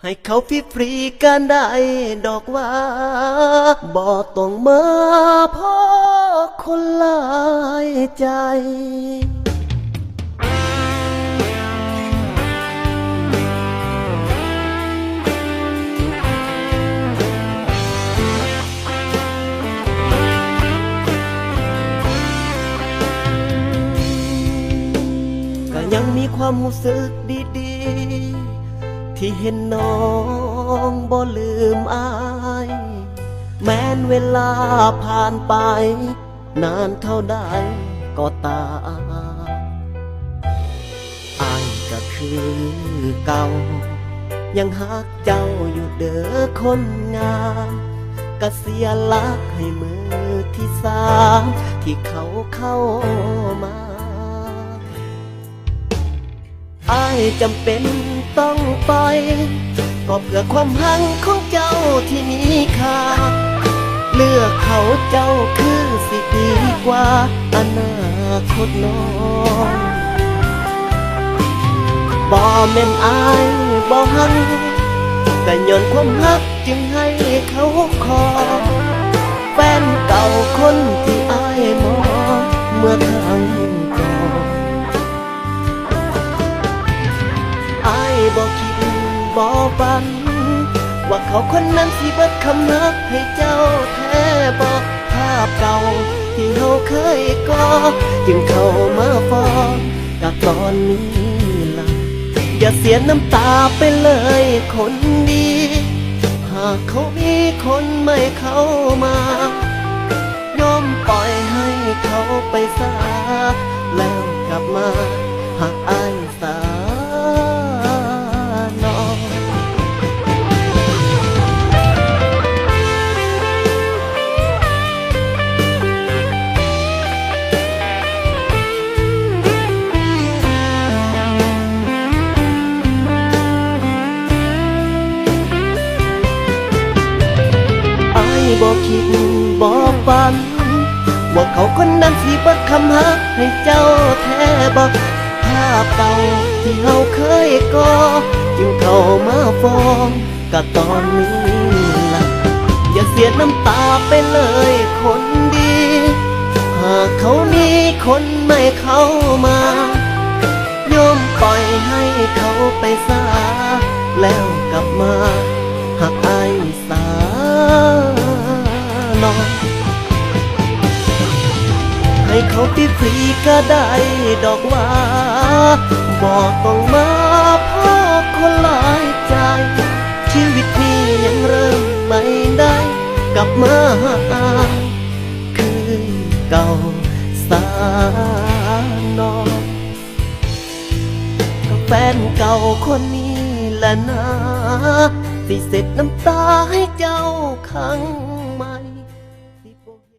ให้เขาฟรีๆกันได้ดอกว่าบ่ต้องมาพ่อคนหลายใจก็ยังมีความรู้สึกดีๆที่เห็นน้องบ่ลืมอายแม้นเวลาผ่านไปนานเท่าใดก็ตามอายก็คือเก่ายังฮักเจ้าอยู่เด้อคนงามก็เสียหลักให้มือที่สามที่เขาเข้ามาอายจำเป็นต้องไปก็เพื่อความหังของเจ้าที่มีค่าเลือกเขาเจ้าคือสิดีกว่าอนาคตน้องบ่แม่นอายบ่หังแต่ย้อนความหักจึงให้เขาขอแฟนเก่าคนที่อายมองเมื่อครั้งก่อนอายบ่คิดบ่ฝันว่าเขาคนนั้นสิเบิดคำนักให้เจ้าแท้บอกภาพเก่าที่เขาเคยก่อจึงเข้ามาฟ้องกับตอนนี้ล่ะอย่าเสียน้ำตาไปเลยคนดีหากเขามีคนใหม่เข้ามายอมปล่อยให้เขาไปซะแล้วกลับมาหากอายสาน้องบ่คิดบ่ฝันว่าเขาคนนั้นสิเบิดคำฮักให้เจ้าแท้บอกภาพเก่าที่เราเคยก่อจึงเข้ามาฟ้องกับตอนนี้ล่ะอย่าเสียน้ำตาไปเลยคนดีหากเขามีคนใหม่เข้ามายอมปล่อยให้เขาไปซะแล้วกลับมาหากอายสาให้เขาฟรีๆก็ได้ดอกว่าบอกต้องมาพ่อคนหลายใจชีวิตนี้ยังเริ่มไม่ได้กลับมาหาคือเก่าสาน้องกับแฟนเก่าคนนี้แหละนะสิเสร็จน้ำตาให้เจ้าครั้ง